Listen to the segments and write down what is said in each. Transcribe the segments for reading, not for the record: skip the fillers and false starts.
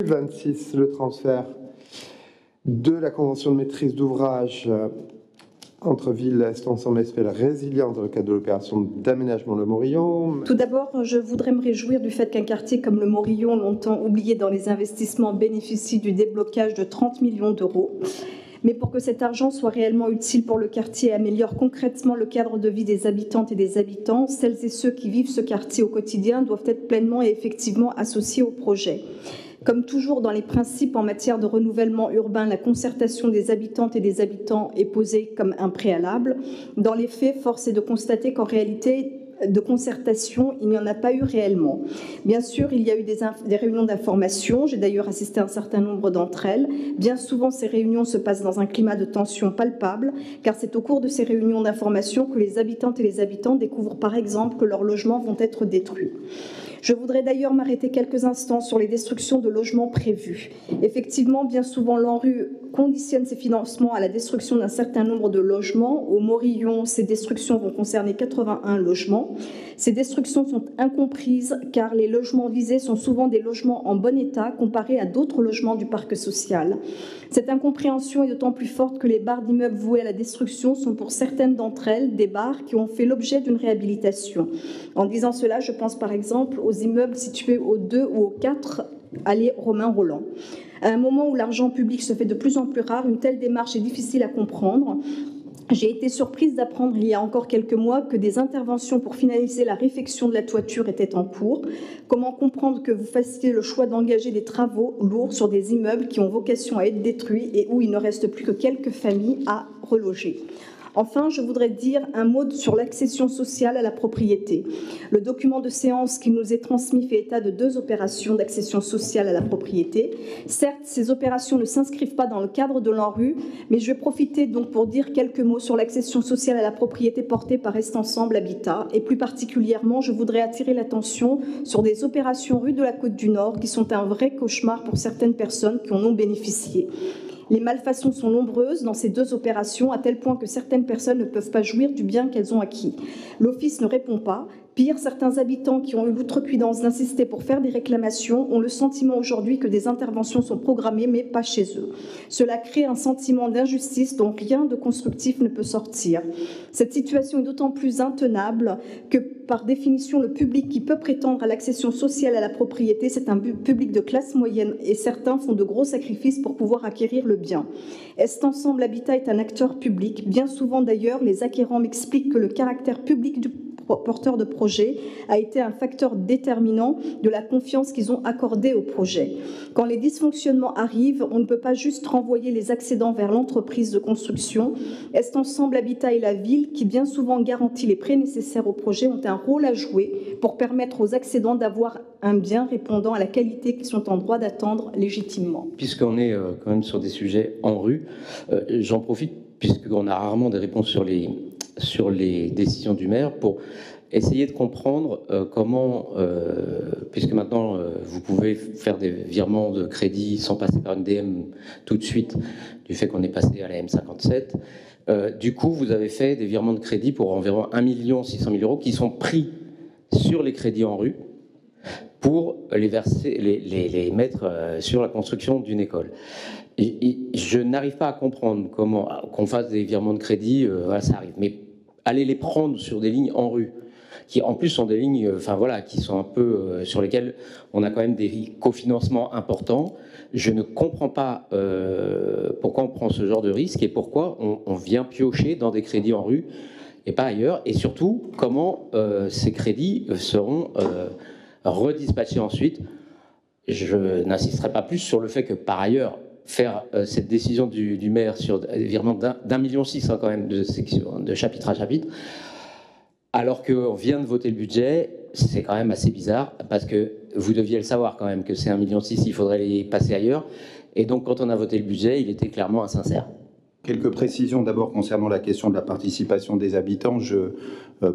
26, le transfert de la convention de maîtrise d'ouvrage entre Ville-Est Ensemble SPL Résilience dans le cadre de l'opération d'aménagement Le Morillon. Tout d'abord, je voudrais me réjouir du fait qu'un quartier comme Le Morillon, longtemps oublié dans les investissements, bénéficie du déblocage de 30 millions d'euros. Mais pour que cet argent soit réellement utile pour le quartier et améliore concrètement le cadre de vie des habitantes et des habitants, celles et ceux qui vivent ce quartier au quotidien doivent être pleinement et effectivement associés au projet. Comme toujours dans les principes en matière de renouvellement urbain, la concertation des habitantes et des habitants est posée comme un préalable. Dans les faits, force est de constater qu'en réalité, de concertation, il n'y en a pas eu réellement. Bien sûr, il y a eu des réunions d'information, j'ai d'ailleurs assisté à un certain nombre d'entre elles. Bien souvent, ces réunions se passent dans un climat de tension palpable, car c'est au cours de ces réunions d'information que les habitantes et les habitants découvrent par exemple que leurs logements vont être détruits. Je voudrais d'ailleurs m'arrêter quelques instants sur les destructions de logements prévues. Effectivement, bien souvent, l'ANRU conditionne ses financements à la destruction d'un certain nombre de logements. Au Morillon, ces destructions vont concerner 81 logements. Ces destructions sont incomprises car les logements visés sont souvent des logements en bon état comparés à d'autres logements du parc social. Cette incompréhension est d'autant plus forte que les barres d'immeubles vouées à la destruction sont pour certaines d'entre elles des barres qui ont fait l'objet d'une réhabilitation. En disant cela, je pense par exemple aux immeubles situés au 2 ou au 4 allée Romain Roland. À un moment où l'argent public se fait de plus en plus rare, une telle démarche est difficile à comprendre. J'ai été surprise d'apprendre il y a encore quelques mois que des interventions pour finaliser la réfection de la toiture étaient en cours. Comment comprendre que vous fassiez le choix d'engager des travaux lourds sur des immeubles qui ont vocation à être détruits et où il ne reste plus que quelques familles à reloger ? Enfin, je voudrais dire un mot sur l'accession sociale à la propriété. Le document de séance qui nous est transmis fait état de 2 opérations d'accession sociale à la propriété. Certes, ces opérations ne s'inscrivent pas dans le cadre de l'ANRU, mais je vais profiter donc pour dire quelques mots sur l'accession sociale à la propriété portée par Est Ensemble Habitat. Et plus particulièrement, je voudrais attirer l'attention sur des opérations rue de la Côte du Nord qui sont un vrai cauchemar pour certaines personnes qui en ont bénéficié. Les malfaçons sont nombreuses dans ces 2 opérations, à tel point que certaines personnes ne peuvent pas jouir du bien qu'elles ont acquis. L'Office ne répond pas. Pire, certains habitants qui ont eu l'outrecuidance d'insister pour faire des réclamations ont le sentiment aujourd'hui que des interventions sont programmées, mais pas chez eux. Cela crée un sentiment d'injustice dont rien de constructif ne peut sortir. Cette situation est d'autant plus intenable que, par définition, le public qui peut prétendre à l'accession sociale à la propriété, c'est un public de classe moyenne et certains font de gros sacrifices pour pouvoir acquérir le bien. Est Ensemble Habitat est un acteur public. Bien souvent d'ailleurs, les acquérants m'expliquent que le caractère public du porteurs de projet a été un facteur déterminant de la confiance qu'ils ont accordée au projet. Quand les dysfonctionnements arrivent, on ne peut pas juste renvoyer les accédants vers l'entreprise de construction. Est Ensemble Habitat et la ville, qui bien souvent garantit les prêts nécessaires au projet, ont un rôle à jouer pour permettre aux accédants d'avoir un bien répondant à la qualité qu'ils sont en droit d'attendre légitimement. Puisqu'on est quand même sur des sujets en rue, j'en profite, puisqu'on a rarement des réponses sur les décisions du maire, pour essayer de comprendre comment, puisque maintenant vous pouvez faire des virements de crédit sans passer par une DM tout de suite, du fait qu'on est passé à la M57, du coup vous avez fait des virements de crédit pour environ 1 600 000 € qui sont pris sur les crédits en rue pour les verser, les mettre sur la construction d'une école. Et je n'arrive pas à comprendre comment qu'on fasse des virements de crédit, voilà, ça arrive. Mais aller les prendre sur des lignes en rue, qui en plus sont des lignes, enfin voilà, qui sont un peu sur lesquelles on a quand même des cofinancements importants. Je ne comprends pas pourquoi on prend ce genre de risque et pourquoi on vient piocher dans des crédits en rue et pas ailleurs. Et surtout, comment ces crédits seront redispatchés ensuite. Je n'insisterai pas plus sur le fait que par ailleurs, faire cette décision du maire sur des virements d'1,6 million quand même de chapitre à chapitre, alors qu'on vient de voter le budget, c'est quand même assez bizarre, parce que vous deviez le savoir quand même que c'est 1,6 million, il faudrait les passer ailleurs, et donc quand on a voté le budget, il était clairement insincère. Quelques précisions d'abord concernant la question de la participation des habitants. Je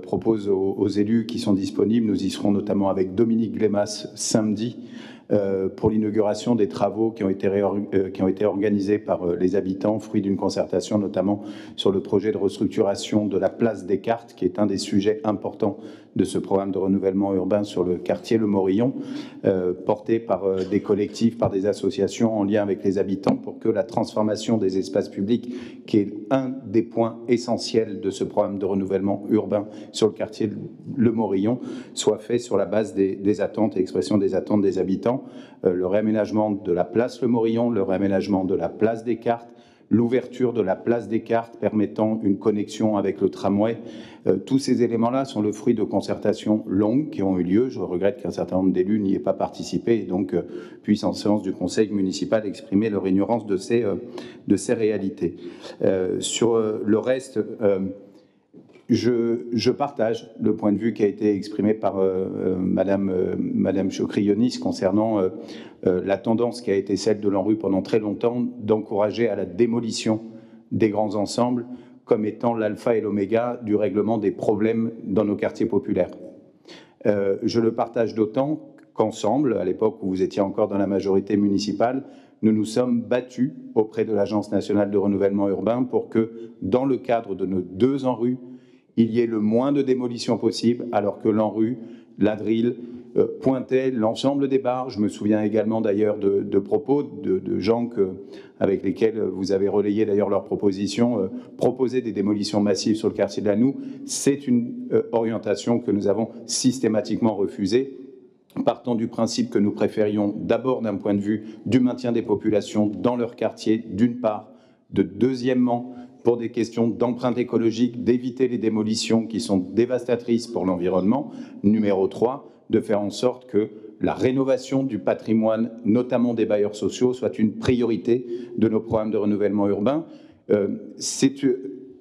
propose aux élus qui sont disponibles, nous y serons notamment avec Dominique Glemas samedi, pour l'inauguration des travaux qui ont été organisés par les habitants, fruit d'une concertation notamment sur le projet de restructuration de la place Descartes, qui est un des sujets importants de ce programme de renouvellement urbain sur le quartier Le Morillon, porté par des collectifs, par des associations en lien avec les habitants, pour que la transformation des espaces publics, qui est un des points essentiels de ce programme de renouvellement urbain sur le quartier Le Morillon, soit fait sur la base des attentes et expression des attentes des habitants. Le réaménagement de la place Le Morillon, le réaménagement de la place Descartes, l'ouverture de la place Descartes permettant une connexion avec le tramway. Tous ces éléments-là sont le fruit de concertations longues qui ont eu lieu. Je regrette qu'un certain nombre d'élus n'y aient pas participé et donc puissent en séance du conseil municipal exprimer leur ignorance de ces réalités. Sur le reste, je partage le point de vue qui a été exprimé par Madame Chokri-Yonis concernant la tendance qui a été celle de l'ANRU pendant très longtemps d'encourager à la démolition des grands ensembles comme étant l'alpha et l'oméga du règlement des problèmes dans nos quartiers populaires. Je le partage d'autant qu'ensemble, à l'époque où vous étiez encore dans la majorité municipale, nous nous sommes battus auprès de l'Agence nationale de renouvellement urbain pour que, dans le cadre de nos 2 ANRU, il y ait le moins de démolition possible, alors que l'ANRU, l'ADRIL, pointait l'ensemble des bars. Je me souviens également d'ailleurs de propos de gens avec lesquels vous avez relayé d'ailleurs leurs propositions, proposer des démolitions massives sur le quartier de la Noue. C'est une orientation que nous avons systématiquement refusée, partant du principe que nous préférions d'abord d'un point de vue du maintien des populations dans leur quartier, d'une part, deuxièmement, pour des questions d'empreinte écologique, d'éviter les démolitions qui sont dévastatrices pour l'environnement, numéro 3, de faire en sorte que la rénovation du patrimoine, notamment des bailleurs sociaux, soit une priorité de nos programmes de renouvellement urbain. C'est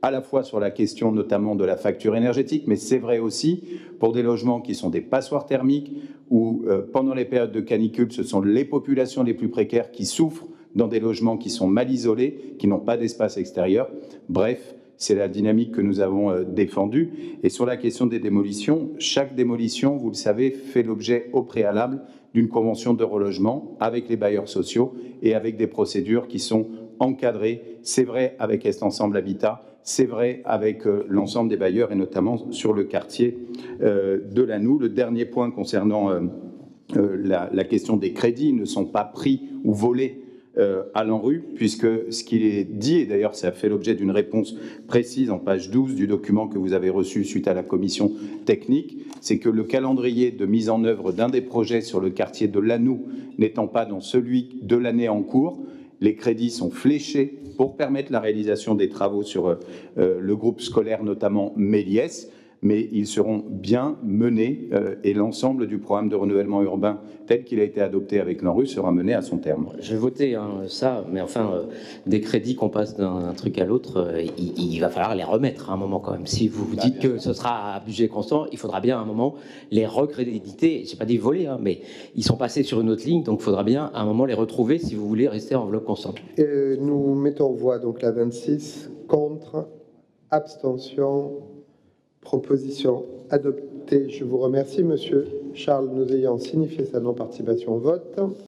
à la fois sur la question notamment de la facture énergétique, mais c'est vrai aussi pour des logements qui sont des passoires thermiques, où pendant les périodes de canicule, ce sont les populations les plus précaires qui souffrent dans des logements qui sont mal isolés, qui n'ont pas d'espace extérieur. Bref, c'est la dynamique que nous avons défendue. Et sur la question des démolitions, chaque démolition, vous le savez, fait l'objet au préalable d'une convention de relogement avec les bailleurs sociaux et avec des procédures qui sont encadrées. C'est vrai avec Est Ensemble Habitat, c'est vrai avec l'ensemble des bailleurs et notamment sur le quartier de la Noue. Le dernier point concernant la question des crédits ne sont pas pris ou volés à l'ANRU, puisque ce qu'il est dit, et d'ailleurs ça fait l'objet d'une réponse précise en page 12 du document que vous avez reçu suite à la commission technique, c'est que le calendrier de mise en œuvre d'un des projets sur le quartier de la Noue n'étant pas dans celui de l'année en cours, les crédits sont fléchés pour permettre la réalisation des travaux sur le groupe scolaire, notamment Méliès, mais ils seront bien menés et l'ensemble du programme de renouvellement urbain tel qu'il a été adopté avec l'ANRU sera mené à son terme. Je vais voter ça, mais enfin, des crédits qu'on passe d'un truc à l'autre, il va falloir les remettre à un moment quand même. Si vous vous dites que ce sera à budget constant, il faudra bien à un moment les recréditer. Je n'ai pas dit voler, hein, mais ils sont passés sur une autre ligne, donc il faudra bien à un moment les retrouver si vous voulez rester en enveloppe constante. Nous mettons en voix donc la 26, contre, abstention, proposition adoptée. Je vous remercie, monsieur Charles, nous ayant signifié sa non-participation au vote.